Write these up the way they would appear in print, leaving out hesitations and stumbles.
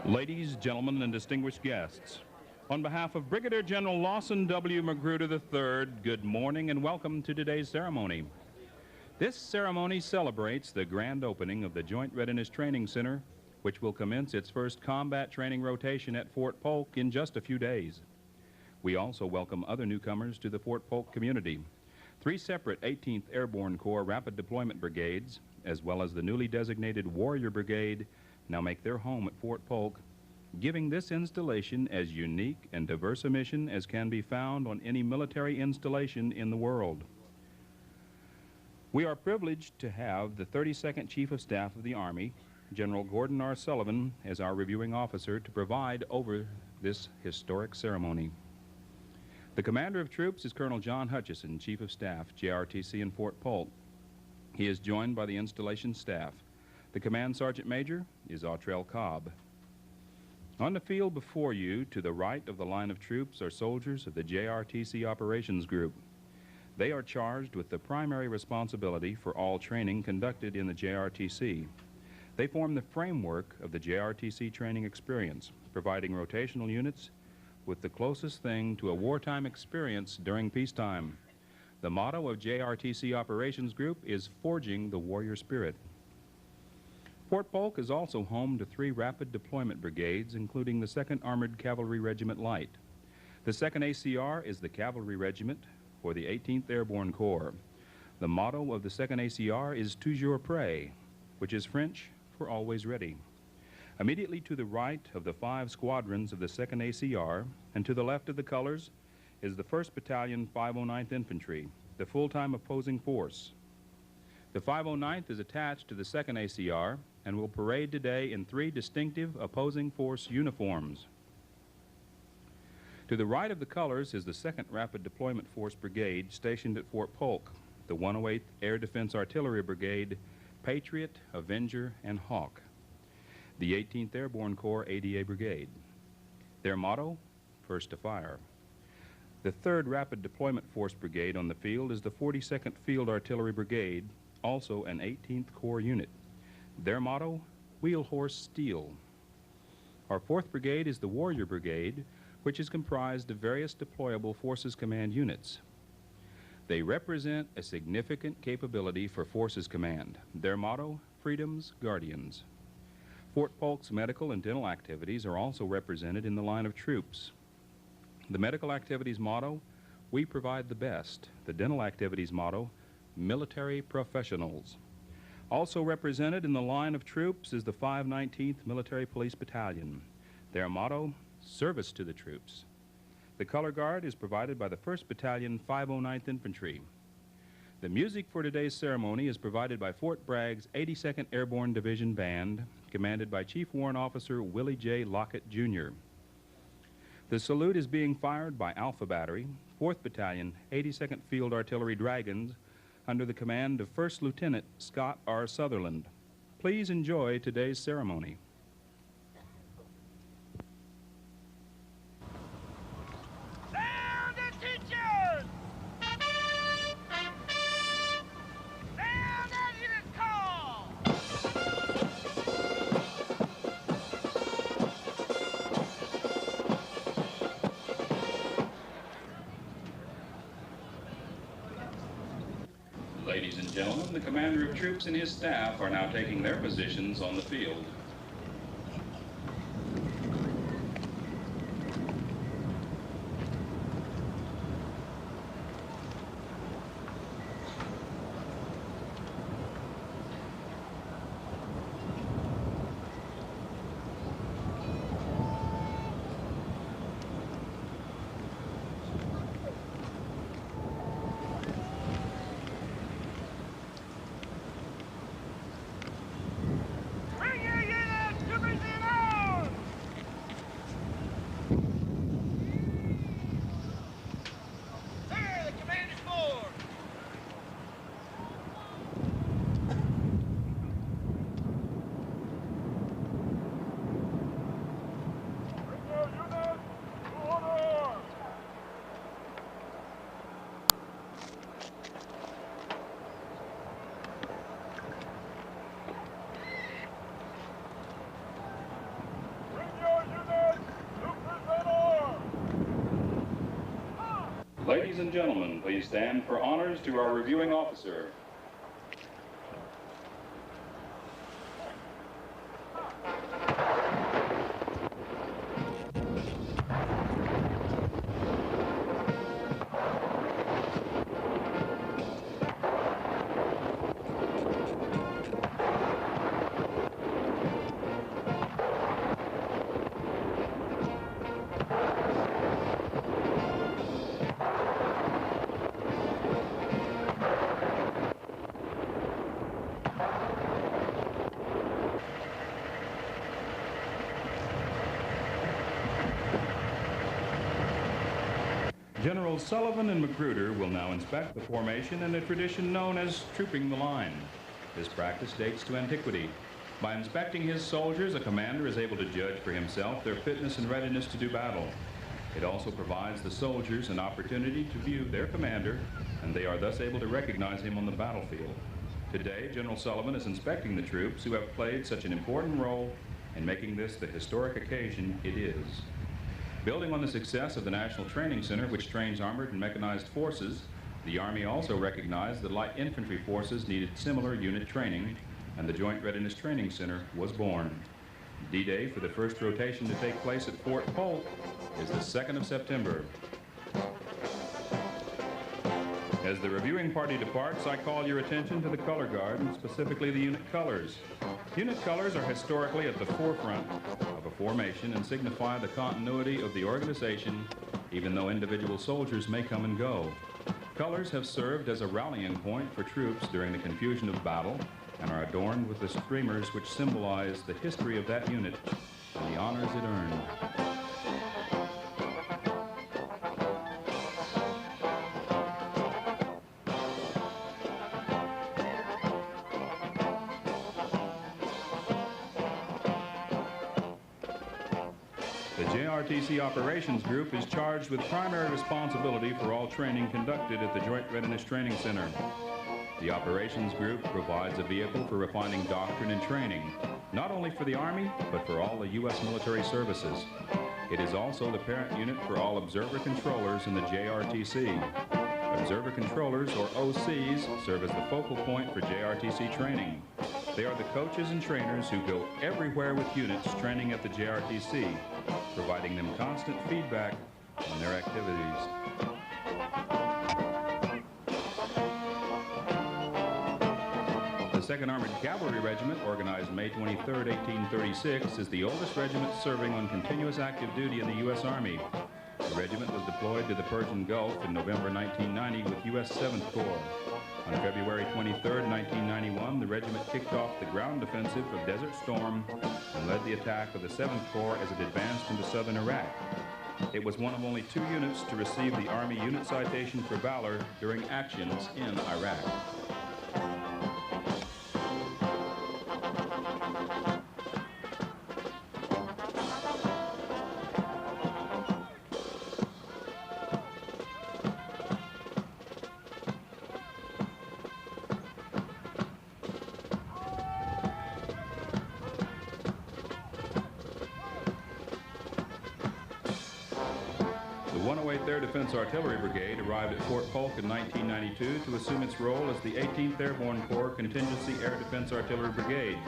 Ladies, gentlemen, and distinguished guests, on behalf of Brigadier General Lawson W. Magruder III, good morning and welcome to today's ceremony. This ceremony celebrates the grand opening of the Joint Readiness Training Center, which will commence its first combat training rotation at Fort Polk in just a few days. We also welcome other newcomers to the Fort Polk community. 3 separate 18th Airborne Corps Rapid Deployment Brigades, as well as the newly designated Warrior Brigade, now make their home at Fort Polk, giving this installation as unique and diverse a mission as can be found on any military installation in the world. We are privileged to have the 32nd Chief of Staff of the Army, General Gordon R. Sullivan, as our reviewing officer to preside over this historic ceremony. The Commander of Troops is Colonel John Hutchison, Chief of Staff, Jrtc in Fort Polk. He is joined by the installation staff. The Command Sergeant Major is Autrell Cobb. On the field before you, to the right of the line of troops, are soldiers of the Jrtc Operations Group. They are charged with the primary responsibility for all training conducted in the Jrtc. They form the framework of the Jrtc training experience, providing rotational units with the closest thing to a wartime experience during peacetime. The motto of Jrtc Operations Group is Forging the Warrior Spirit. Fort Polk is also home to 3 rapid deployment brigades, including the 2nd Armored Cavalry Regiment Light. The 2nd ACR is the Cavalry Regiment for the 18th Airborne Corps. The motto of the 2nd ACR is Toujours Prêt, which is French for always ready. Immediately to the right of the 5 squadrons of the 2nd ACR, and to the left of the colors, is the 1st Battalion 509th Infantry, the full-time opposing force. The 509th is attached to the 2nd ACR and will parade today in 3 distinctive opposing force uniforms. To the right of the colors is the 2nd Rapid Deployment Force Brigade stationed at Fort Polk, the 108th Air Defense Artillery Brigade, Patriot, Avenger, and Hawk. The 18th Airborne Corps ADA Brigade. Their motto, First to Fire. The 3rd Rapid Deployment Force Brigade on the field is the 42nd Field Artillery Brigade, also an 18th Corps unit. Their motto, Wheel Horse Steel. Our 4th Brigade is the Warrior Brigade, which is comprised of various deployable Forces Command units. They represent a significant capability for Forces Command. Their motto, Freedom's Guardians. Fort Polk's medical and dental activities are also represented in the line of troops. The medical activities motto, We Provide the Best. The dental activities motto, Military Professionals. Also represented in the line of troops is the 519th Military Police Battalion. Their motto, Service to the Troops. The color guard is provided by the 1st Battalion 509th Infantry. The music for today's ceremony is provided by Fort Bragg's 82nd Airborne Division Band, commanded by Chief Warrant Officer Willie J. Lockett, Jr. The salute is being fired by Alpha Battery, 4th Battalion, 82nd Field Artillery Dragons, under the command of 1st Lieutenant Scott R. Sutherland. Please enjoy today's ceremony. Sound attention! Sound as it is called! Ladies and gentlemen, the Commander of Troops and his staff are now taking their positions on the field. Bring your Ladies and gentlemen, please stand for honors to our reviewing officer. Generals Sullivan and Magruder will now inspect the formation in a tradition known as trooping the line. This practice dates to antiquity. By inspecting his soldiers, a commander is able to judge for himself their fitness and readiness to do battle. It also provides the soldiers an opportunity to view their commander, and they are thus able to recognize him on the battlefield. Today, General Sullivan is inspecting the troops who have played such an important role in making this the historic occasion it is. Building on the success of the National Training Center, which trains armored and mechanized forces, the Army also recognized that light infantry forces needed similar unit training, and the Joint Readiness Training Center was born. D-Day for the first rotation to take place at Fort Polk is the 2nd of September. As the reviewing party departs, I call your attention to the color guard, and specifically the unit colors. Unit colors are historically at the forefront of a formation and signify the continuity of the organization, even though individual soldiers may come and go. Colors have served as a rallying point for troops during the confusion of battle and are adorned with the streamers which symbolize the history of that unit and the honors it earned. The Jrtc Operations Group is charged with primary responsibility for all training conducted at the Joint Readiness Training Center. The Operations Group provides a vehicle for refining doctrine and training, not only for the Army, but for all the U.S. military services. It is also the parent unit for all observer controllers in the Jrtc. Observer controllers, or OCs, serve as the focal point for Jrtc training. They are the coaches and trainers who go everywhere with units training at the Jrtc, providing them constant feedback on their activities. The 2nd Armored Cavalry Regiment, organized May 23, 1836, is the oldest regiment serving on continuous active duty in the U.S. Army. The regiment was deployed to the Persian Gulf in November 1990 with U.S. 7th Corps. On February 23, 1991, the regiment kicked off the ground offensive of Desert Storm and led the attack of the 7th Corps as it advanced into southern Iraq. It was one of only 2 units to receive the Army Unit Citation for Valor during actions in Iraq. The 108th Air Defense Artillery Brigade arrived at Fort Polk in 1992 to assume its role as the 18th Airborne Corps Contingency Air Defense Artillery Brigade.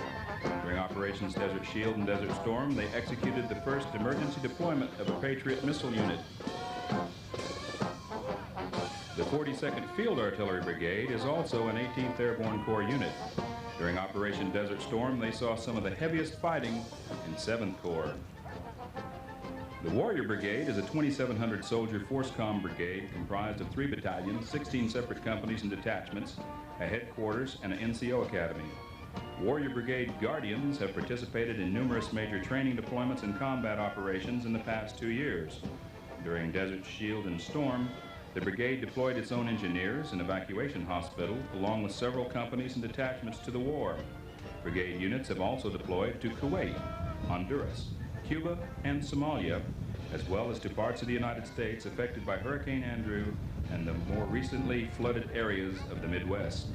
During Operations Desert Shield and Desert Storm, they executed the first emergency deployment of a Patriot missile unit. The 42nd Field Artillery Brigade is also an 18th Airborne Corps unit. During Operation Desert Storm, they saw some of the heaviest fighting in 7th Corps. The Warrior Brigade is a 2,700 soldier force-com brigade comprised of 3 battalions, 16 separate companies and detachments, a headquarters, and an NCO academy. Warrior Brigade Guardians have participated in numerous major training deployments and combat operations in the past 2 years. During Desert Shield and Storm, the brigade deployed its own engineers and evacuation hospital, along with several companies and detachments to the war. Brigade units have also deployed to Kuwait, Honduras, Cuba, and Somalia, as well as to parts of the United States affected by Hurricane Andrew and the more recently flooded areas of the Midwest.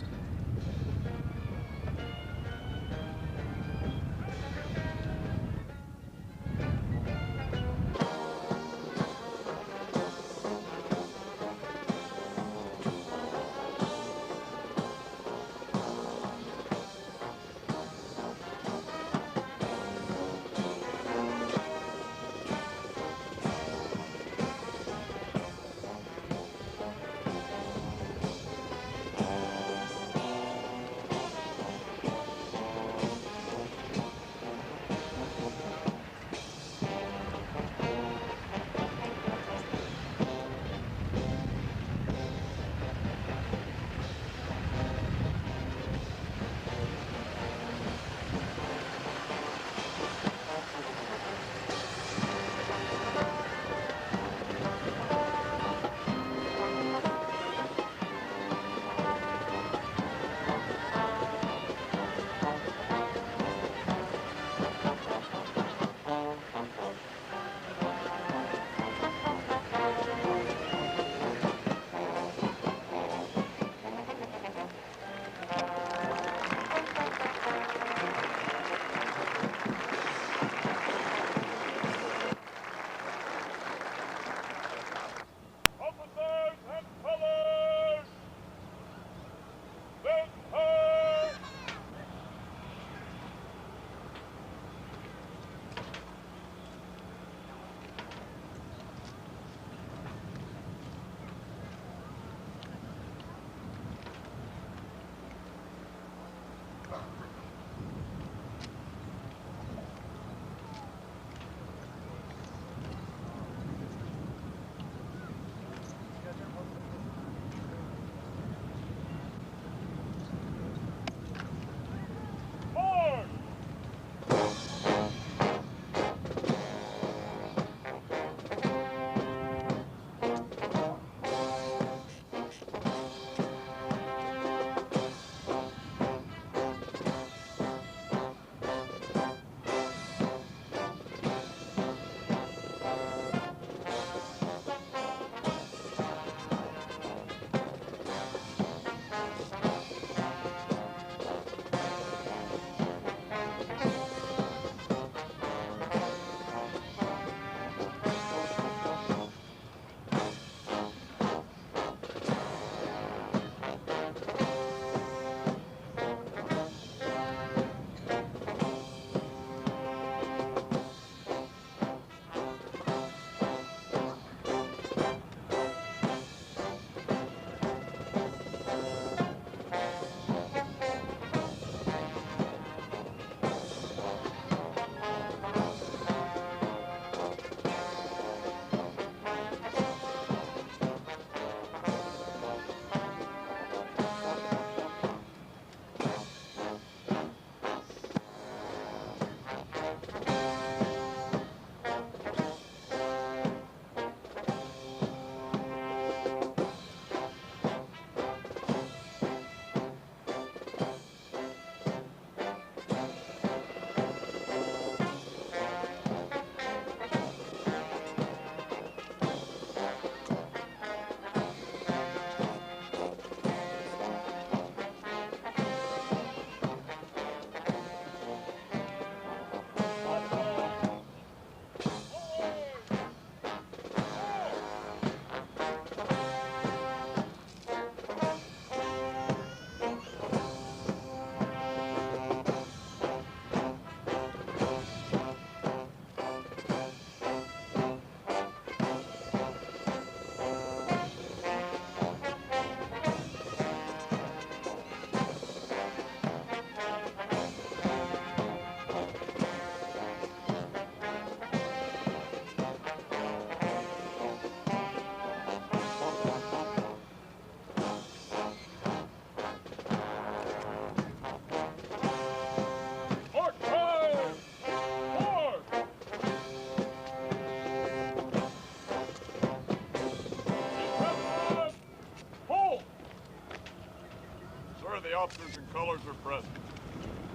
Sir, the officers and colors are present.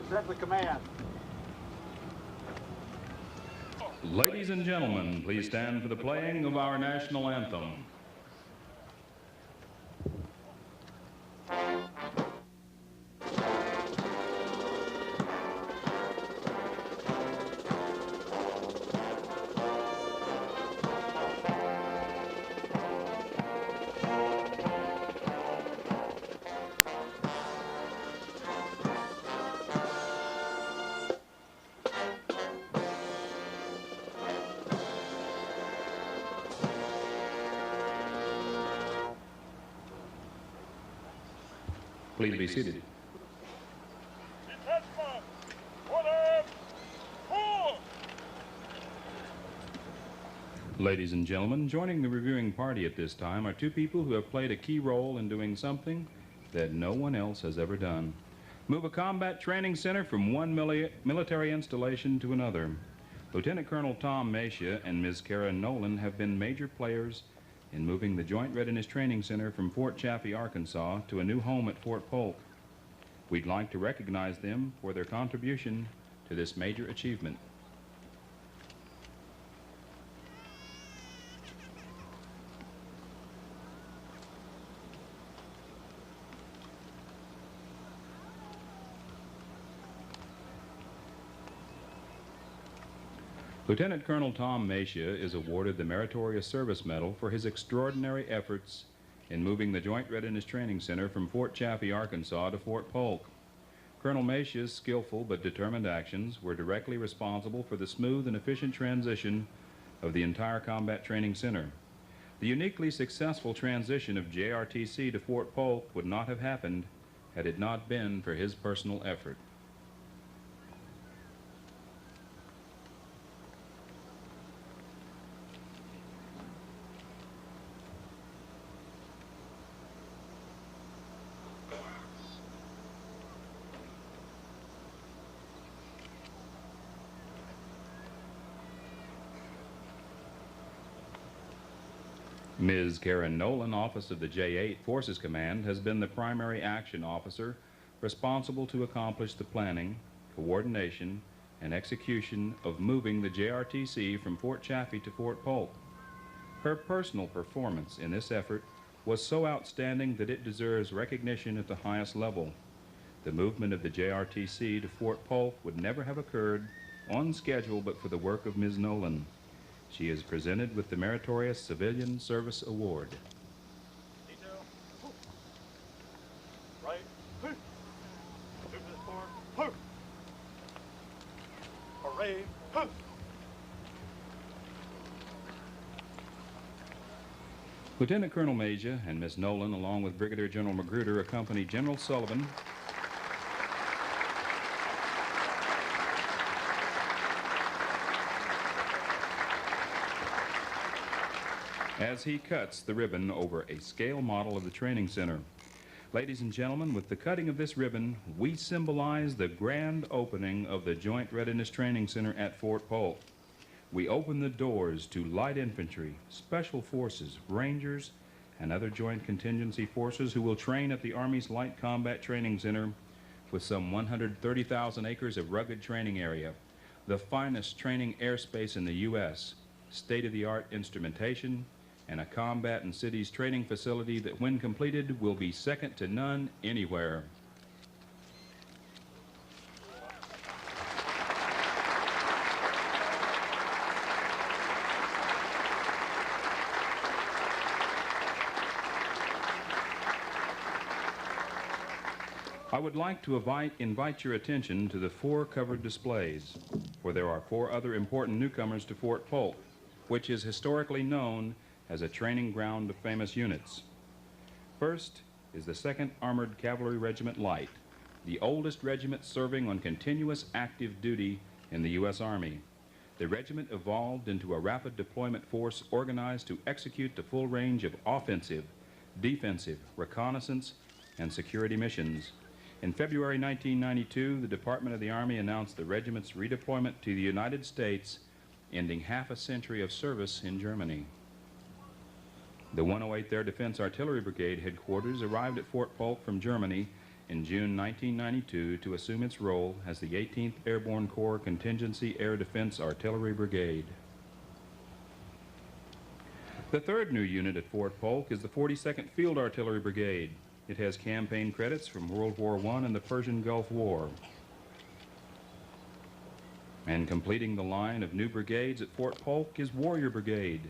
Present the command. Ladies and gentlemen, please stand for the playing of our national anthem. Please be seated. Ladies and gentlemen, joining the reviewing party at this time are two people who have played a key role in doing something that no one else has ever done. Move a combat training center from one military installation to another. Lieutenant Colonel Tom Mesha and Ms. Karen Nolan have been major players in moving the Joint Readiness Training Center from Fort Chaffee, Arkansas to a new home at Fort Polk. We'd like to recognize them for their contribution to this major achievement. Lieutenant Colonel Tom Mesha is awarded the Meritorious Service Medal for his extraordinary efforts in moving the Joint Readiness Training Center from Fort Chaffee, Arkansas to Fort Polk. Colonel Mesha's skillful but determined actions were directly responsible for the smooth and efficient transition of the entire Combat Training Center. The uniquely successful transition of Jrtc to Fort Polk would not have happened had it not been for his personal effort. Ms. Karen Nolan, Office of the J-8 Forces Command, has been the primary action officer responsible to accomplish the planning, coordination, and execution of moving the Jrtc from Fort Chaffee to Fort Polk. Her personal performance in this effort was so outstanding that it deserves recognition at the highest level. The movement of the Jrtc to Fort Polk would never have occurred on schedule but for the work of Ms. Nolan. She is presented with the Meritorious Civilian Service Award. Detail. Right. Move this forward. Array. Lieutenant Colonel Mesha and Ms. Nolan, along with Brigadier General Magruder, accompany General Sullivan as he cuts the ribbon over a scale model of the training center. Ladies and gentlemen, with the cutting of this ribbon, we symbolize the grand opening of the Joint Readiness Training Center at Fort Polk. We open the doors to light infantry, special forces, rangers, and other joint contingency forces who will train at the Army's Light Combat Training Center with some 130,000 acres of rugged training area, the finest training airspace in the U.S., state-of-the-art instrumentation, and a combat and cities training facility that, when completed, will be second to none anywhere. I would like to invite your attention to the 4 covered displays, for there are 4 other important newcomers to Fort Polk, which is historically known as a training ground of famous units. First is the 2nd Armored Cavalry Regiment Light, the oldest regiment serving on continuous active duty in the U.S. Army. The regiment evolved into a rapid deployment force organized to execute the full range of offensive, defensive, reconnaissance, and security missions. In February 1992, the Department of the Army announced the regiment's redeployment to the United States, ending half a century of service in Germany. The 108th Air Defense Artillery Brigade headquarters arrived at Fort Polk from Germany in June 1992 to assume its role as the 18th Airborne Corps Contingency Air Defense Artillery Brigade. The third new unit at Fort Polk is the 42nd Field Artillery Brigade. It has campaign credits from World War I and the Persian Gulf War. And completing the line of new brigades at Fort Polk is Warrior Brigade.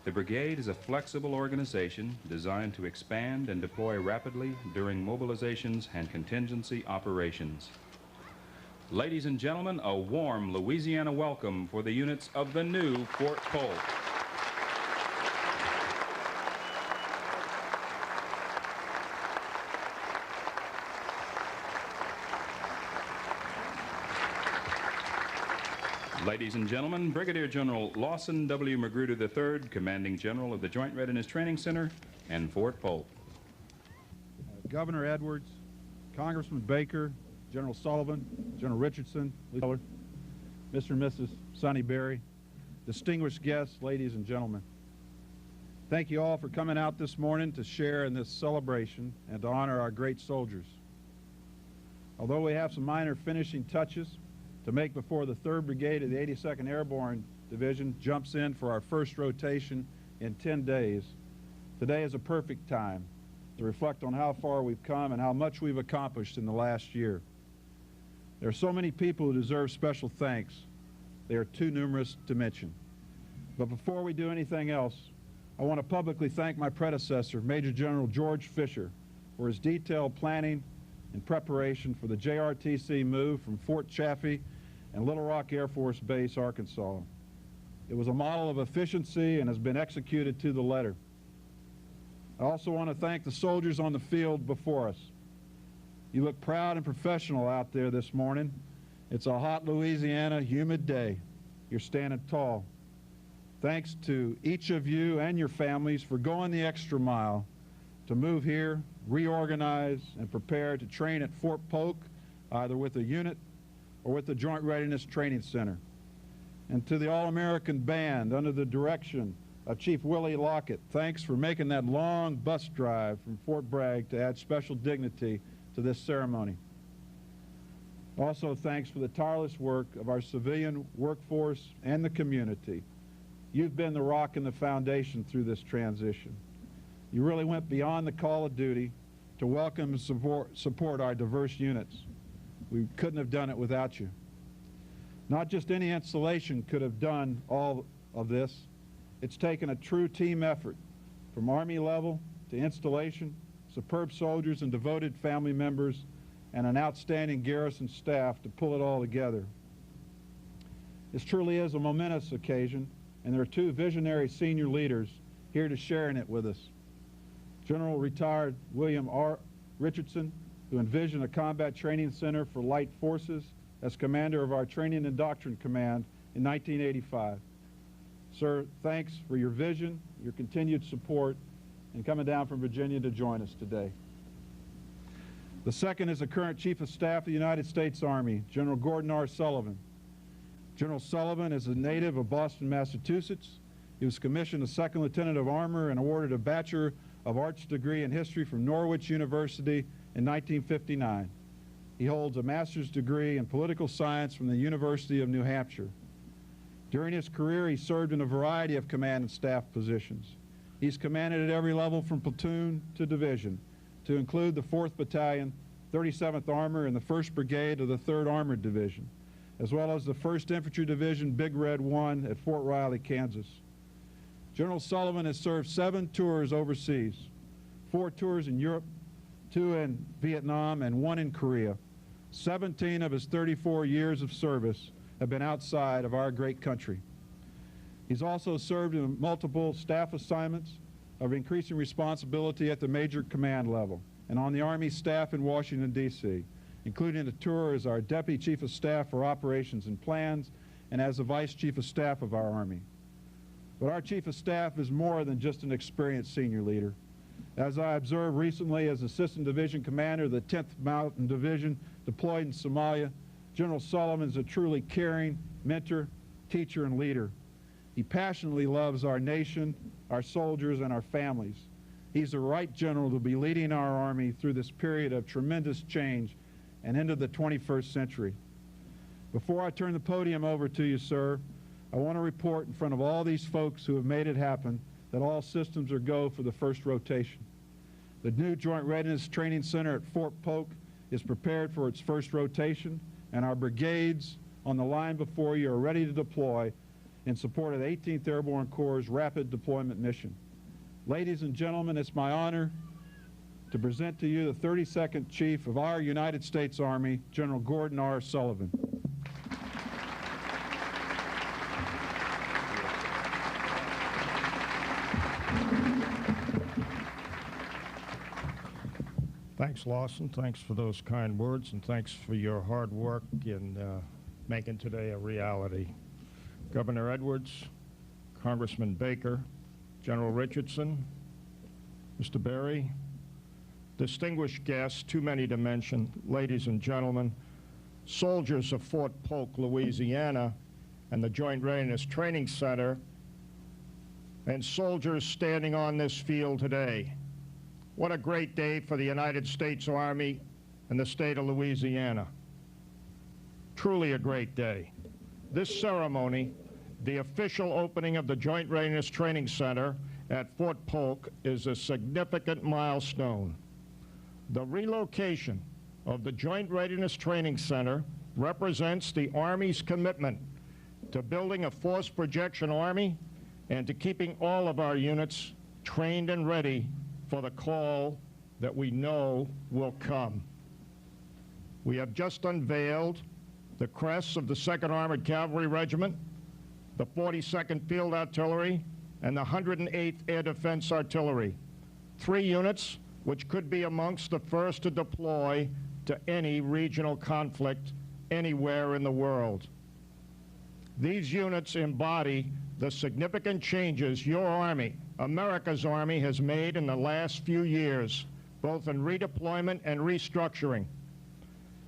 The brigade is a flexible organization designed to expand and deploy rapidly during mobilizations and contingency operations. Ladies and gentlemen, a warm Louisiana welcome for the units of the new Fort Polk. Ladies and gentlemen, Brigadier General Lawson W. Magruder III, Commanding General of the Joint Readiness Training Center and Fort Polk. Governor Edwards, Congressman Baker, General Sullivan, General Richardson, Mr. and Mrs. Sonny Berry, distinguished guests, ladies and gentlemen. Thank you all for coming out this morning to share in this celebration and to honor our great soldiers. Although we have some minor finishing touches to make before the 3rd Brigade of the 82nd Airborne Division jumps in for our first rotation in 10 days, today is a perfect time to reflect on how far we've come and how much we've accomplished in the last year. There are so many people who deserve special thanks. They are too numerous to mention. But before we do anything else, I want to publicly thank my predecessor, Major General George Fisher, for his detailed planning in preparation for the Jrtc move from Fort Chaffee and Little Rock Air Force Base, Arkansas. It was a model of efficiency and has been executed to the letter. I also want to thank the soldiers on the field before us. You look proud and professional out there this morning. It's a hot Louisiana, humid day. You're standing tall. Thanks to each of you and your families for going the extra mile to move here, reorganize, and prepare to train at Fort Polk, either with a unit or with the Joint Readiness Training Center. And to the All-American Band under the direction of Chief Willie Lockett, thanks for making that long bus drive from Fort Bragg to add special dignity to this ceremony. Also, thanks for the tireless work of our civilian workforce and the community. You've been the rock and the foundation through this transition. You really went beyond the call of duty to welcome and support our diverse units. We couldn't have done it without you. Not just any installation could have done all of this. It's taken a true team effort from Army level to installation, superb soldiers and devoted family members, and an outstanding garrison staff to pull it all together. This truly is a momentous occasion, and there are two visionary senior leaders here to share in it with us. General Retired William R. Richardson, who envisioned a combat training center for light forces as commander of our Training and Doctrine Command in 1985. Sir, thanks for your vision, your continued support, and coming down from Virginia to join us today. The second is the current Chief of Staff of the United States Army, General Gordon R. Sullivan. General Sullivan is a native of Boston, Massachusetts. He was commissioned a Second Lieutenant of Armor and awarded a Bachelor of Arts degree in history from Norwich University in 1959. He holds a master's degree in political science from the University of New Hampshire. During his career, he served in a variety of command and staff positions. He's commanded at every level from platoon to division, to include the 4th Battalion, 37th Armor, and the 1st Brigade of the 3rd Armored Division, as well as the 1st Infantry Division, Big Red 1 at Fort Riley, Kansas. General Sullivan has served 7 tours overseas, 4 tours in Europe, 2 in Vietnam, and 1 in Korea. 17 of his 34 years of service have been outside of our great country. He's also served in multiple staff assignments of increasing responsibility at the major command level and on the Army staff in Washington, D.C., including a tour as our Deputy Chief of Staff for Operations and Plans and as the Vice Chief of Staff of our Army. But our Chief of Staff is more than just an experienced senior leader. As I observed recently as Assistant Division Commander of the 10th Mountain Division deployed in Somalia, General Sullivan is a truly caring mentor, teacher, and leader. He passionately loves our nation, our soldiers, and our families. He's the right general to be leading our Army through this period of tremendous change and into the 21st century. Before I turn the podium over to you, sir, I want to report in front of all these folks who have made it happen that all systems are go for the first rotation. The new Joint Readiness Training Center at Fort Polk is prepared for its first rotation, and our brigades on the line before you are ready to deploy in support of the 18th Airborne Corps' rapid deployment mission. Ladies and gentlemen, it's my honor to present to you the 32nd Chief of our United States Army, General Gordon R. Sullivan. Thanks, Lawson. Thanks for those kind words, and thanks for your hard work in making today a reality. Governor Edwards, Congressman Baker, General Richardson, Mr. Berry, distinguished guests, too many to mention, ladies and gentlemen, soldiers of Fort Polk, Louisiana, and the Joint Readiness Training Center, and soldiers standing on this field today. What a great day for the United States Army and the state of Louisiana. Truly a great day. This ceremony, the official opening of the Joint Readiness Training Center at Fort Polk, is a significant milestone. The relocation of the Joint Readiness Training Center represents the Army's commitment to building a force projection Army and to keeping all of our units trained and ready for the call that we know will come. We have just unveiled the crests of the 2nd Armored Cavalry Regiment, the 42nd Field Artillery, and the 108th Air Defense Artillery, 3 units which could be amongst the first to deploy to any regional conflict anywhere in the world. These units embody the significant changes your Army, America's Army, has made in the last few years, both in redeployment and restructuring.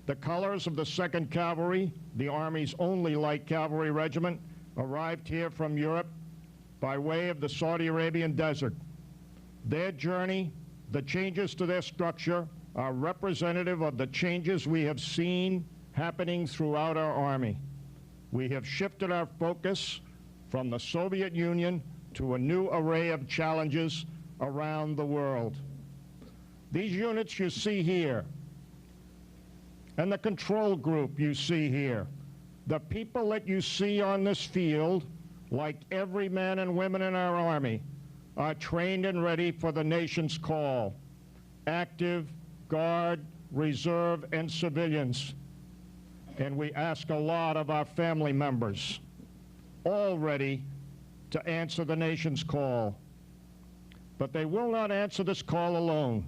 The colors of the 2nd Cavalry, the Army's only light cavalry regiment, arrived here from Europe by way of the Saudi Arabian desert. Their journey, the changes to their structure, are representative of the changes we have seen happening throughout our Army. We have shifted our focus from the Soviet Union to a new array of challenges around the world. These units you see here, and the control group you see here, the people that you see on this field, like every man and woman in our Army, are trained and ready for the nation's call. Active, Guard, Reserve, and civilians. And we ask a lot of our family members, all ready to answer the nation's call. But they will not answer this call alone.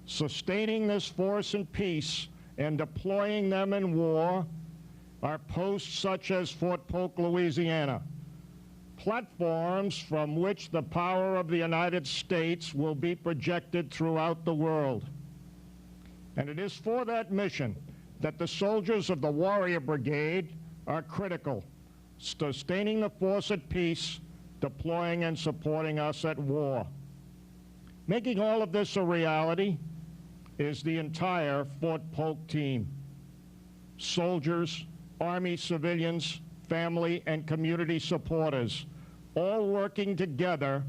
Sustaining this force in peace and deploying them in war are posts such as Fort Polk, Louisiana, platforms from which the power of the United States will be projected throughout the world. And it is for that mission that the soldiers of the Warrior Brigade are critical, sustaining the force at peace, deploying and supporting us at war. Making all of this a reality is the entire Fort Polk team. Soldiers, Army civilians, family and community supporters, all working together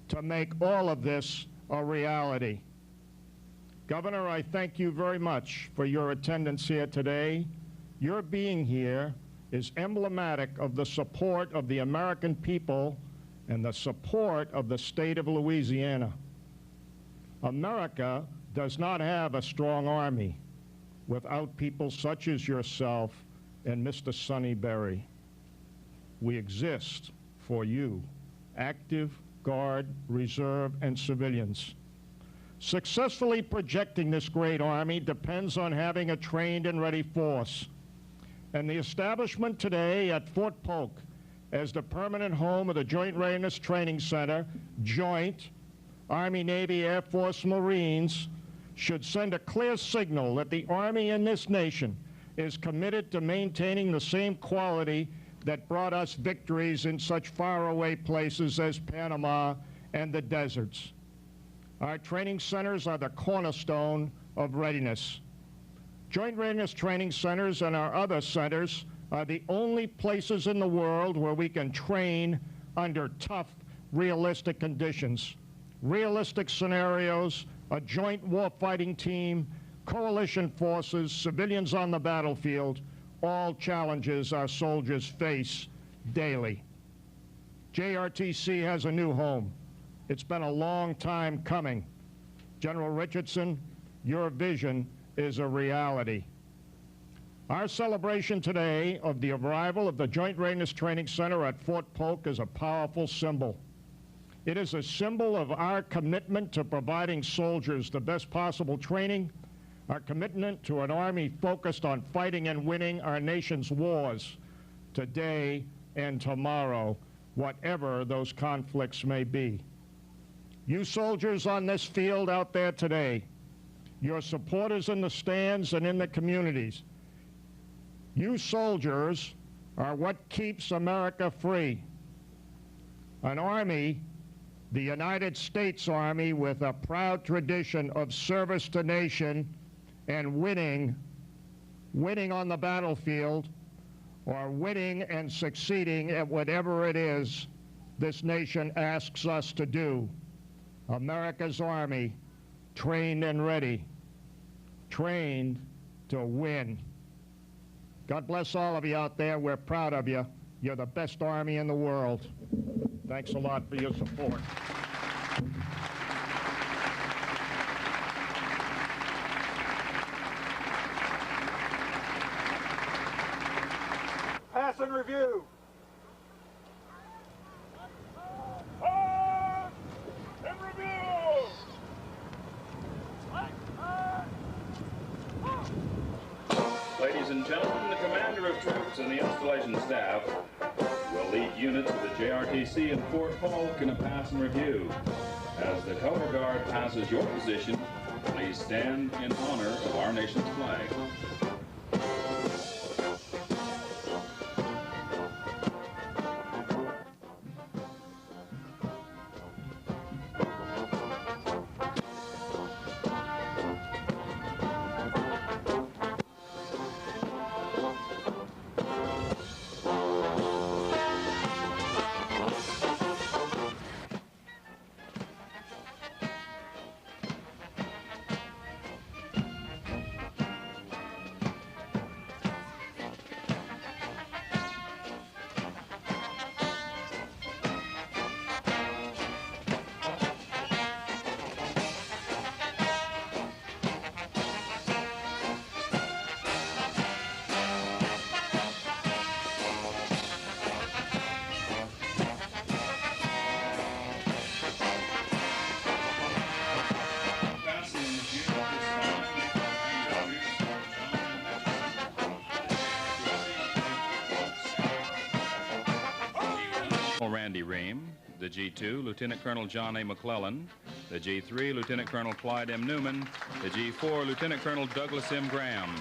to make all of this a reality. Governor, I thank you very much for your attendance here today. Your being here is emblematic of the support of the American people and the support of the state of Louisiana. America does not have a strong Army without people such as yourself and Mr. Sonny Berry. We exist for you, active, Guard, Reserve, and civilians. Successfully projecting this great Army depends on having a trained and ready force. And the establishment today at Fort Polk as the permanent home of the Joint Readiness Training Center, Joint, Army, Navy, Air Force, Marines, should send a clear signal that the Army in this nation is committed to maintaining the same quality that brought us victories in such faraway places as Panama and the deserts. Our training centers are the cornerstone of readiness. Joint Readiness Training Centers and our other centers are the only places in the world where we can train under tough, realistic conditions. Realistic scenarios, a joint warfighting team, coalition forces, civilians on the battlefield, all challenges our soldiers face daily. Jrtc has a new home. It's been a long time coming. General Richardson, your vision is a reality. Our celebration today of the arrival of the Joint Readiness Training Center at Fort Polk is a powerful symbol. It is a symbol of our commitment to providing soldiers the best possible training, our commitment to an Army focused on fighting and winning our nation's wars today and tomorrow, whatever those conflicts may be. You soldiers on this field out there today, your supporters in the stands and in the communities, you soldiers are what keeps America free. An Army, the United States Army, with a proud tradition of service to nation and winning on the battlefield, or winning and succeeding at whatever it is this nation asks us to do. America's Army, trained and ready, trained to win. God bless all of you out there. We're proud of you. You're the best Army in the world. Thanks a lot for your support. Pass and review. Pass and review. Ladies and gentlemen, the commander of troops and the installation staff will lead units of the Jrtc in Fort Polk in a pass and review. As the color guard passes your position, please stand in honor of our nation's flag. Randy Ream, the G2, Lieutenant Colonel John A. McClellan, the G3, Lieutenant Colonel Clyde M. Newman, the G4, Lieutenant Colonel Douglas M. Grahams.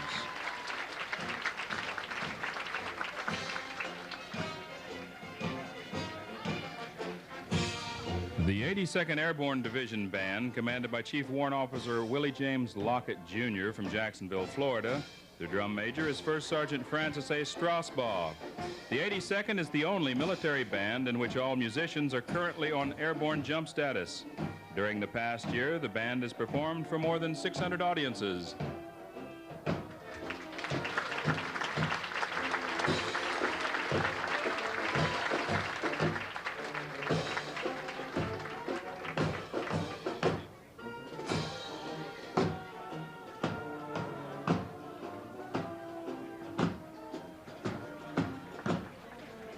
The 82nd Airborne Division Band, commanded by Chief Warrant Officer Willie James Lockett, Jr. from Jacksonville, Florida. The drum major is First Sergeant Francis A. Strasbaugh. The 82nd is the only military band in which all musicians are currently on airborne jump status. During the past year, the band has performed for more than 600 audiences.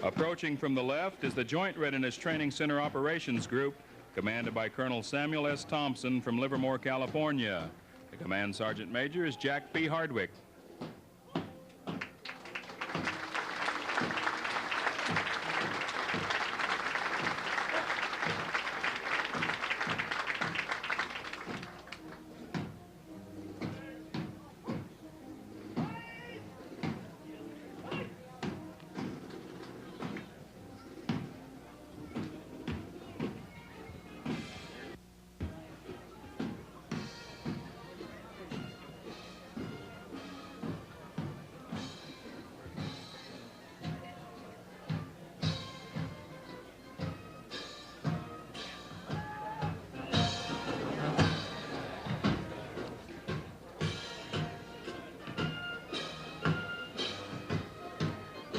Approaching from the left is the Joint Readiness Training Center Operations Group, commanded by Colonel Samuel S. Thompson from Livermore, California. The Command Sergeant Major is Jack B. Hardwick.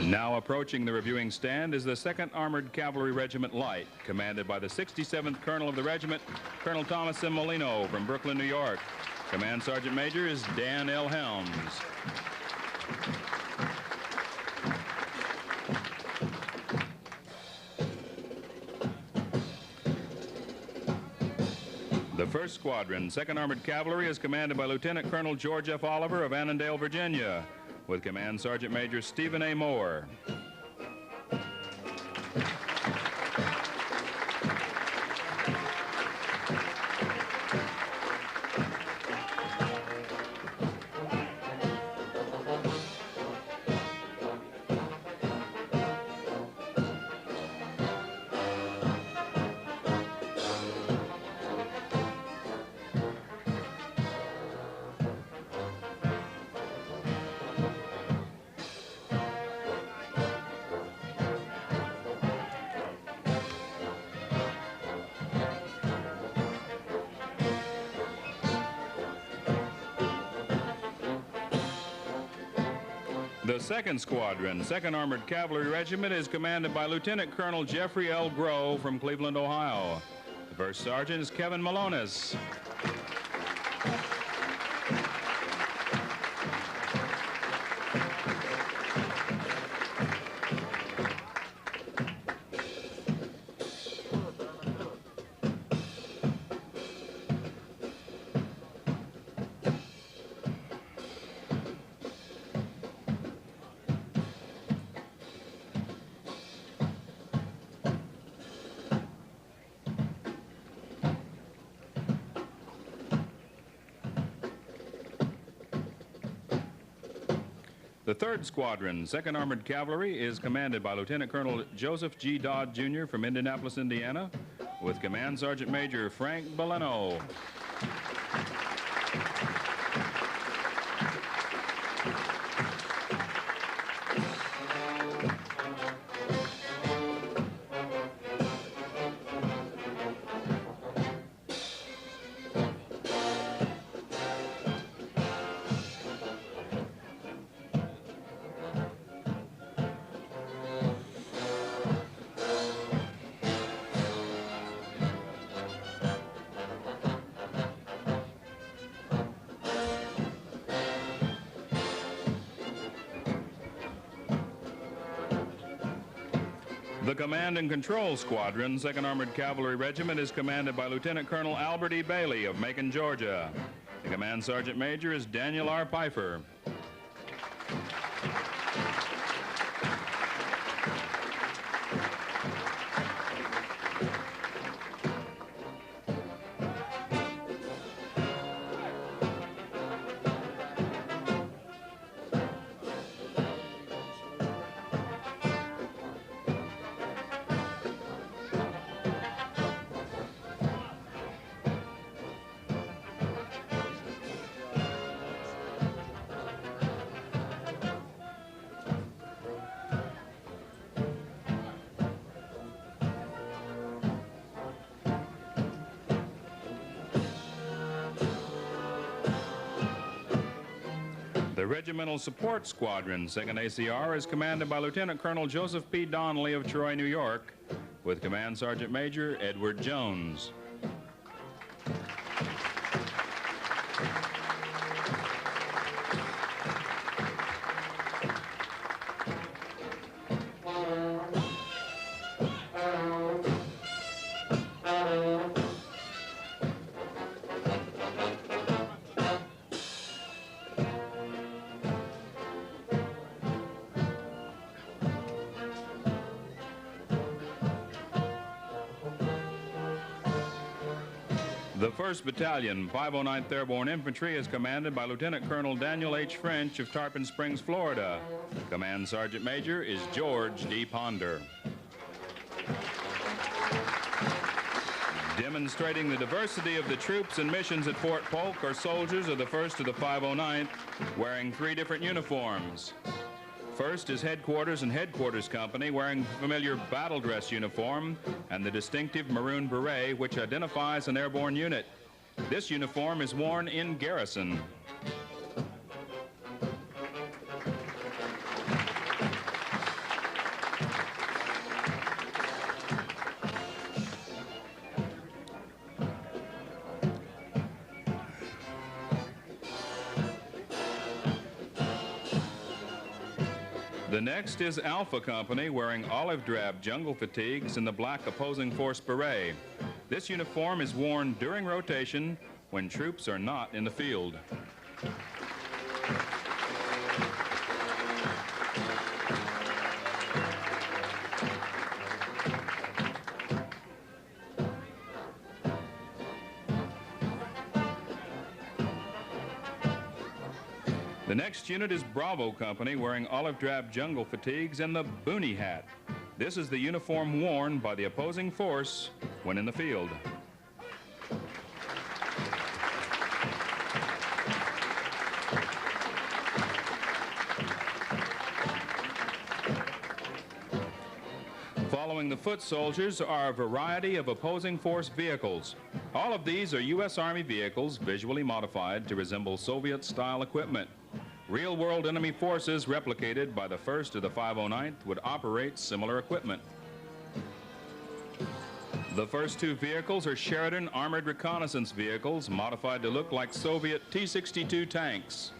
Now approaching the reviewing stand is the 2nd Armored Cavalry Regiment Light, commanded by the 67th Colonel of the regiment, Colonel Thomas M. Molino from Brooklyn, New York. Command Sergeant Major is Dan L. Helms. The 1st Squadron, 2nd Armored Cavalry, is commanded by Lieutenant Colonel George F. Oliver of Annandale, Virginia, with Command Sergeant Major Stephen A. Moore. The 2nd Squadron, 2nd Armored Cavalry Regiment, is commanded by Lieutenant Colonel Jeffrey L. Grove from Cleveland, Ohio. The 1st Sergeant is Kevin Malonis. The 3rd Squadron, 2nd Armored Cavalry, is commanded by Lieutenant Colonel Joseph G. Dodd, Jr. from Indianapolis, Indiana, with Command Sergeant Major Frank Belleno. The Command and Control Squadron, 2nd Armored Cavalry Regiment, is commanded by Lieutenant Colonel Albert E. Bailey of Macon, Georgia. The Command Sergeant Major is Daniel R. Pfeiffer. The Regimental Support Squadron, 2nd ACR, is commanded by Lieutenant Colonel Joseph P. Donnelly of Troy, New York, with Command Sergeant Major Edward Jones. The 1st Battalion, 509th Airborne Infantry, is commanded by Lieutenant Colonel Daniel H. French of Tarpon Springs, Florida. Command Sergeant Major is George D. Ponder. Demonstrating the diversity of the troops and missions at Fort Polk are soldiers of the 1st to the 509th, wearing 3 different uniforms. First is Headquarters and Headquarters Company, wearing familiar battle dress uniform and the distinctive maroon beret, which identifies an airborne unit. This uniform is worn in garrison. The next is Alpha Company, wearing olive drab jungle fatigues and the black opposing force beret. This uniform is worn during rotation when troops are not in the field. The next unit is Bravo Company, wearing olive drab jungle fatigues and the boonie hat. This is the uniform worn by the opposing force when in the field. Following the foot soldiers are a variety of opposing force vehicles. All of these are U.S. Army vehicles visually modified to resemble Soviet-style equipment. Real-world enemy forces replicated by the 1st to the 509th would operate similar equipment. The first two vehicles are Sheridan armored reconnaissance vehicles modified to look like Soviet T-62 tanks.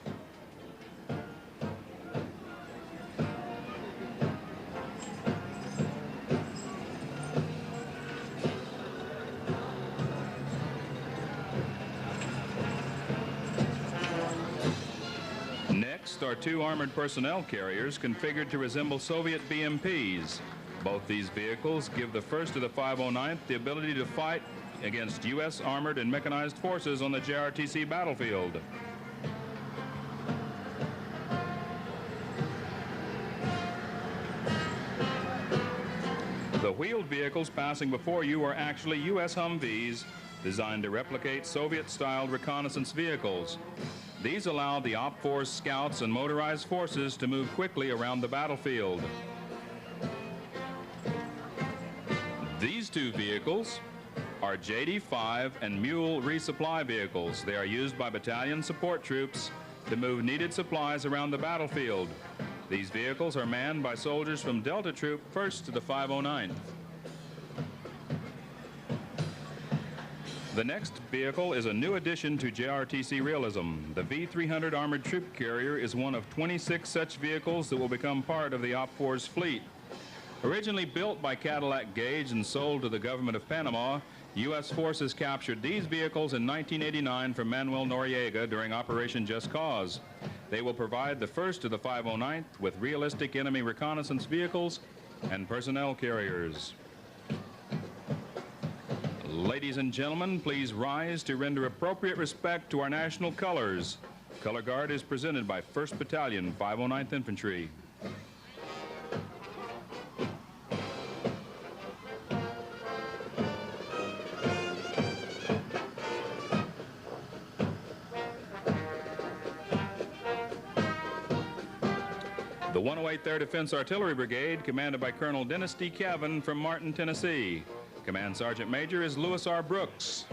Next are two armored personnel carriers configured to resemble Soviet BMPs. Both these vehicles give the 1st to the 509th the ability to fight against U.S. armored and mechanized forces on the Jrtc battlefield. The wheeled vehicles passing before you are actually U.S. Humvees designed to replicate Soviet-styled reconnaissance vehicles. These allow the Op Force scouts and motorized forces to move quickly around the battlefield. These two vehicles are JD-5 and Mule resupply vehicles. They are used by battalion support troops to move needed supplies around the battlefield. These vehicles are manned by soldiers from Delta Troop 1st to the 509th. The next vehicle is a new addition to Jrtc realism. The V-300 armored troop carrier is one of 26 such vehicles that will become part of the Op Force fleet. Originally built by Cadillac Gage and sold to the government of Panama, U.S. forces captured these vehicles in 1989 from Manuel Noriega during Operation Just Cause. They will provide the 1st to the 509th with realistic enemy reconnaissance vehicles and personnel carriers. Ladies and gentlemen, please rise to render appropriate respect to our national colors. Color Guard is presented by 1st Battalion, 509th Infantry. The 108th Air Defense Artillery Brigade, commanded by Colonel Dennis D. Cavan from Martin, Tennessee. Command Sergeant Major is Lewis R. Brooks.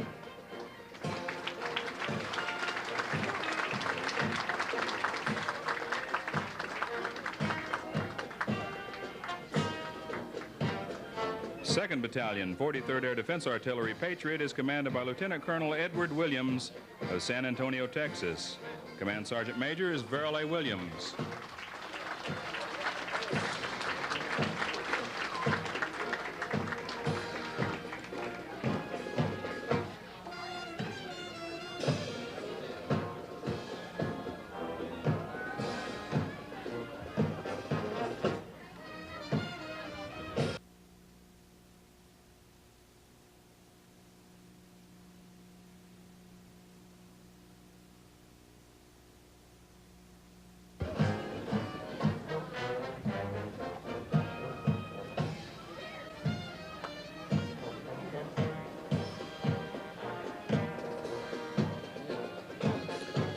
Second Battalion, 43rd Air Defense Artillery Patriot is commanded by Lieutenant Colonel Edward Williams of San Antonio, Texas. Command Sergeant Major is Verrill A. Williams.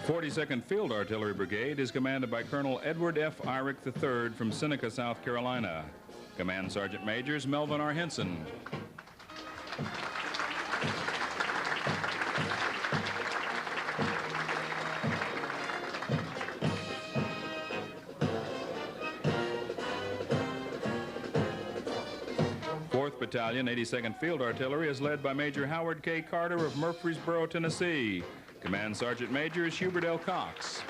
The 42nd Field Artillery Brigade is commanded by Colonel Edward F. Eyrick III from Seneca, South Carolina. Command Sergeant Major is Melvin R. Henson. Battalion, 82nd Field Artillery is led by Major Howard K. Carter of Murfreesboro, Tennessee. Command Sergeant Major is Hubert L. Cox.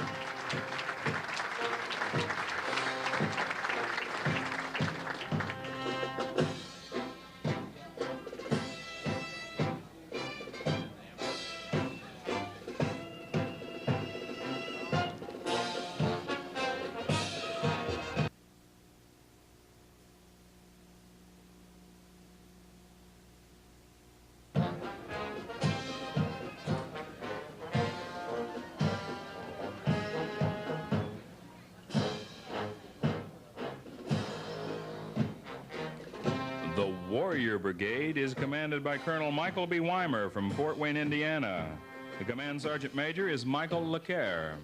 Warrior Brigade is commanded by Colonel Michael B. Weimer from Fort Wayne, Indiana. The Command Sergeant Major is Michael LeCaire.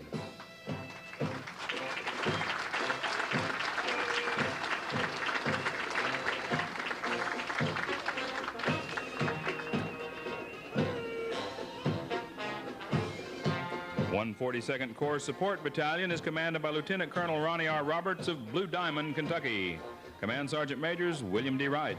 One 42nd Corps Support Battalion is commanded by Lieutenant Colonel Ronnie R. Roberts of Blue Diamond, Kentucky. Command Sergeant Majors William D. Wright.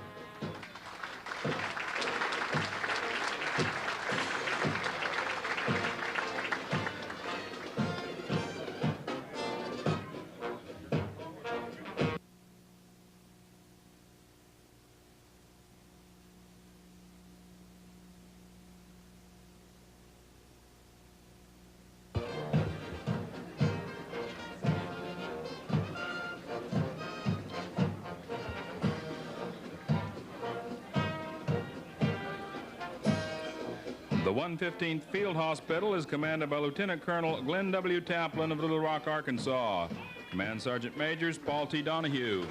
The 115th Field Hospital is commanded by Lieutenant Colonel Glenn W. Taplin of Little Rock, Arkansas. Command Sergeant Majors Paul T. Donahue.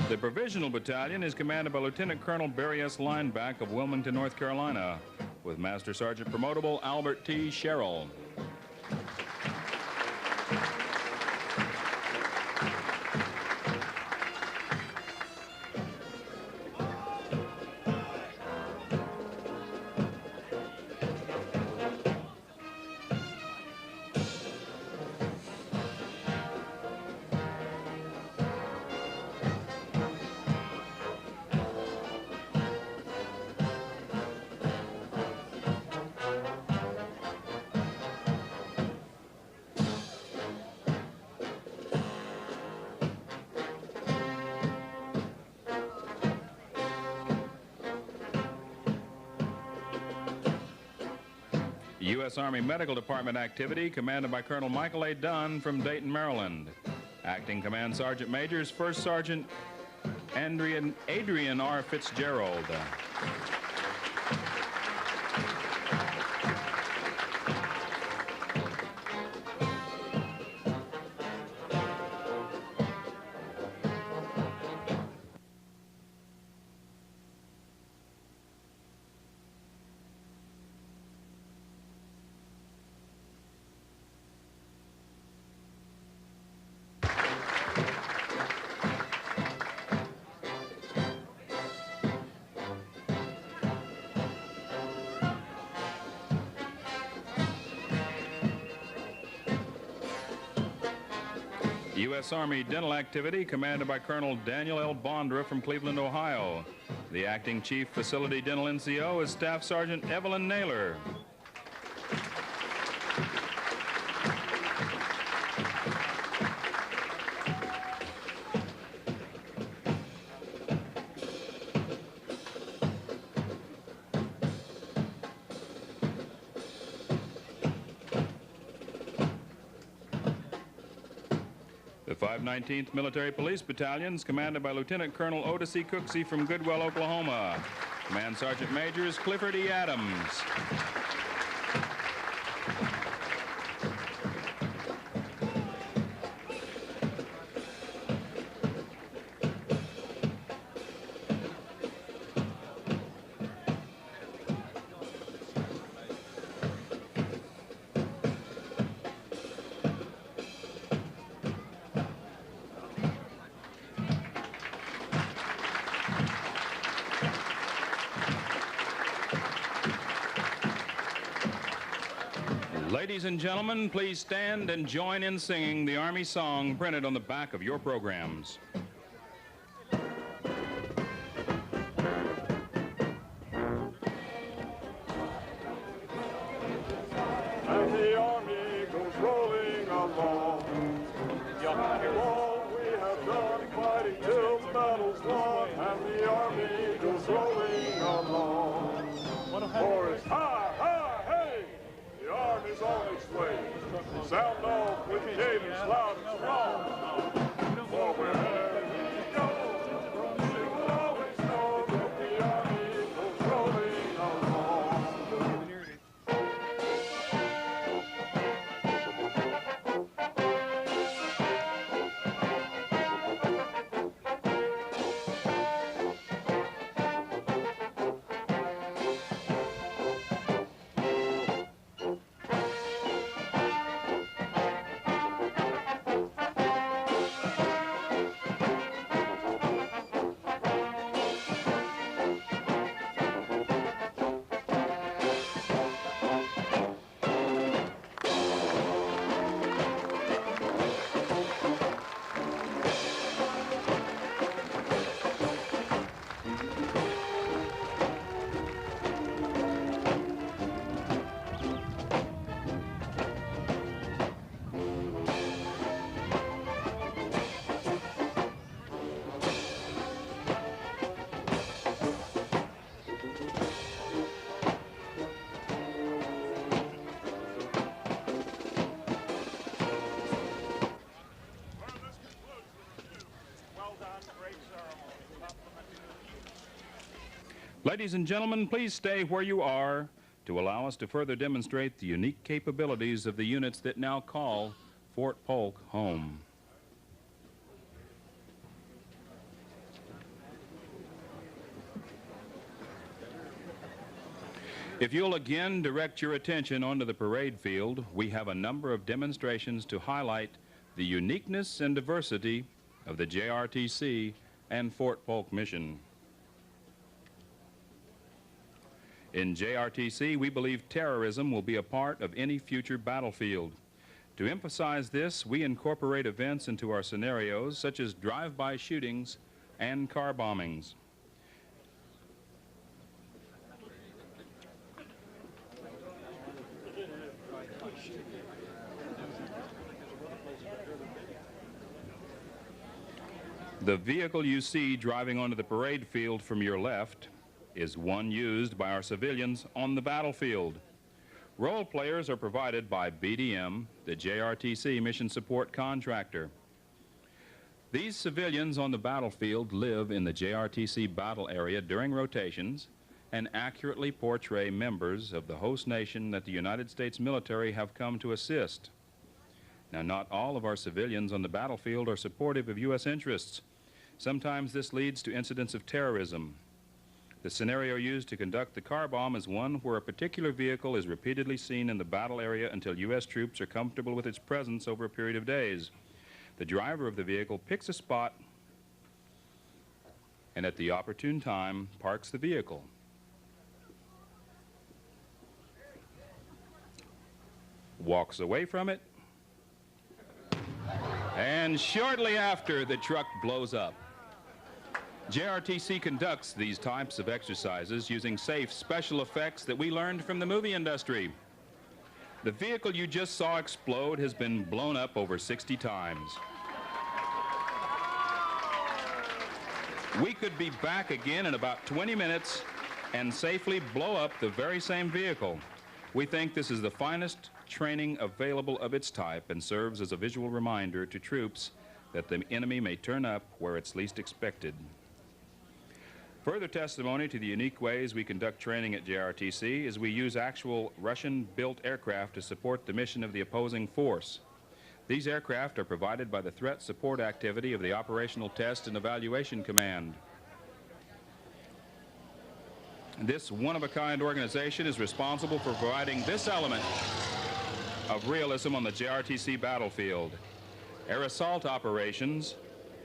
The Provisional Battalion is commanded by Lieutenant Colonel Barry S. Lineback of Wilmington, North Carolina, with Master Sergeant Promotable Albert T. Sherrill. U.S. Army Medical Department activity commanded by Colonel Michael A. Dunn from Dayton, Maryland. Acting Command Sergeant Majors First Sergeant Adrian R. Fitzgerald. U.S. Army dental activity commanded by Colonel Daniel L. Bondra from Cleveland, Ohio. The acting chief facility dental NCO is Staff Sergeant Evelyn Naylor. The 519th Military Police Battalions, commanded by Lieutenant Colonel Otis E. Cooksey from Goodwell, Oklahoma. Command Sergeant Majors Clifford E. Adams. Ladies and gentlemen, please stand and join in singing the Army song printed on the back of your programs. And the Army goes rolling along. All we have done fighting till the battle's won. And the Army goes rolling way. Sound off with cadence loud and strong. Forward we go. Sing always know that the army goes rolling along. Ladies and gentlemen, please stay where you are to allow us to further demonstrate the unique capabilities of the units that now call Fort Polk home. If you'll again direct your attention onto the parade field, we have a number of demonstrations to highlight the uniqueness and diversity of the JRTC and Fort Polk mission. In JRTC, we believe terrorism will be a part of any future battlefield. To emphasize this, we incorporate events into our scenarios, such as drive-by shootings and car bombings. The vehicle you see driving onto the parade field from your left is one used by our civilians on the battlefield. Role players are provided by BDM, the JRTC mission support contractor. These civilians on the battlefield live in the JRTC battle area during rotations and accurately portray members of the host nation that the United States military have come to assist. Now, not all of our civilians on the battlefield are supportive of U.S. interests. Sometimes this leads to incidents of terrorism. The scenario used to conduct the car bomb is one where a particular vehicle is repeatedly seen in the battle area until U.S. troops are comfortable with its presence over a period of days. The driver of the vehicle picks a spot and at the opportune time parks the vehicle. Walks away from it, and shortly after, the truck blows up. JRTC conducts these types of exercises using safe special effects that we learned from the movie industry. The vehicle you just saw explode has been blown up over 60 times. We could be back again in about 20 minutes and safely blow up the very same vehicle. We think this is the finest training available of its type and serves as a visual reminder to troops that the enemy may turn up where it's least expected. Further testimony to the unique ways we conduct training at JRTC is we use actual Russian-built aircraft to support the mission of the opposing force. These aircraft are provided by the threat support activity of the Operational Test and Evaluation Command. This one-of-a-kind organization is responsible for providing this element of realism on the JRTC battlefield. Air assault operations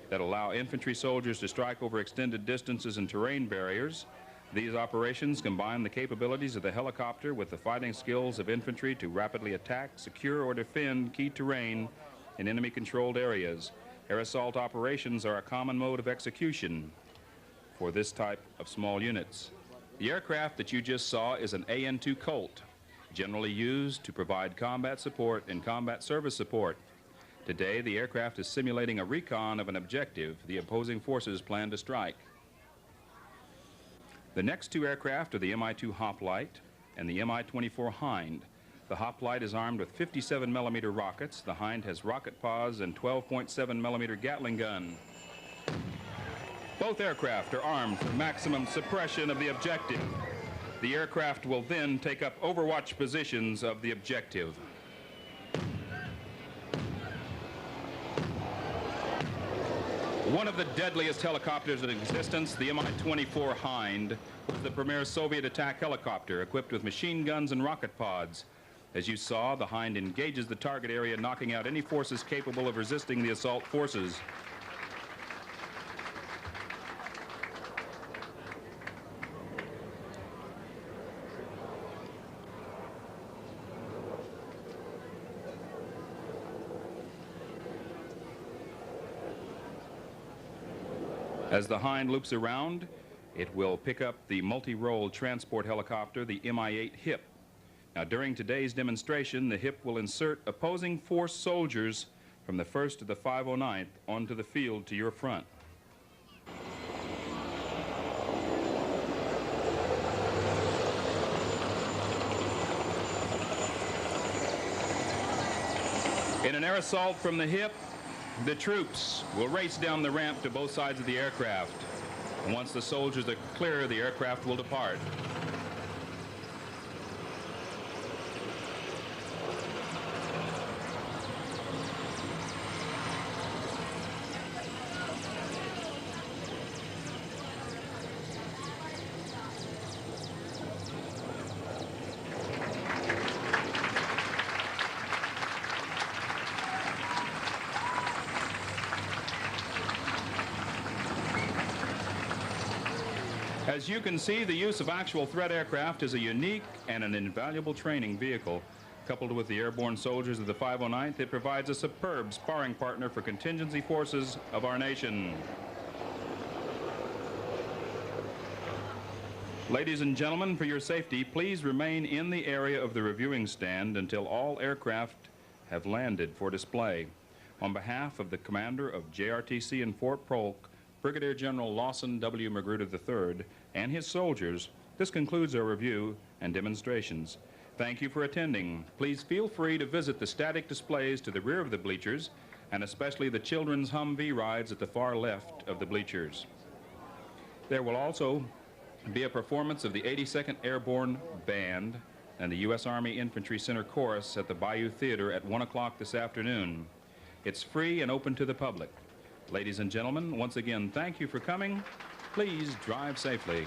that allow infantry soldiers to strike over extended distances and terrain barriers. These operations combine the capabilities of the helicopter with the fighting skills of infantry to rapidly attack, secure, or defend key terrain in enemy-controlled areas. Air assault operations are a common mode of execution for this type of small units. The aircraft that you just saw is an AN-2 Colt, generally used to provide combat support and combat service support. Today, the aircraft is simulating a recon of an objective the opposing forces plan to strike. The next two aircraft are the Mi-2 Hoplite and the Mi-24 Hind. The hoplite is armed with 57mm rockets. The hind has rocket pods and 12.7mm Gatling gun. Both aircraft are armed for maximum suppression of the objective. The aircraft will then take up overwatch positions of the objective. One of the deadliest helicopters in existence, the Mi-24 Hind, was the premier Soviet attack helicopter equipped with machine guns and rocket pods. As you saw, the Hind engages the target area, knocking out any forces capable of resisting the assault forces. As the Hind loops around, it will pick up the multi-role transport helicopter, the Mi-8 HIP. Now, during today's demonstration, the HIP will insert opposing force soldiers from the 1st to the 509th onto the field to your front. In an air assault from the HIP, the troops will race down the ramp to both sides of the aircraft. And once the soldiers are clear, the aircraft will depart. As you can see, the use of actual threat aircraft is a unique and an invaluable training vehicle. Coupled with the airborne soldiers of the 509th, it provides a superb sparring partner for contingency forces of our nation. Ladies and gentlemen, for your safety, please remain in the area of the reviewing stand until all aircraft have landed for display. On behalf of the commander of Jrtc in Fort Polk, Brigadier General Lawson W. Magruder III, and his soldiers, this concludes our review and demonstrations. Thank you for attending. Please feel free to visit the static displays to the rear of the bleachers, and especially the children's Humvee rides at the far left of the bleachers. There will also be a performance of the 82nd Airborne Band and the U.S. Army Infantry Center Chorus at the Bayou Theater at 1 o'clock this afternoon. It's free and open to the public. Ladies and gentlemen, once again, thank you for coming. Please drive safely.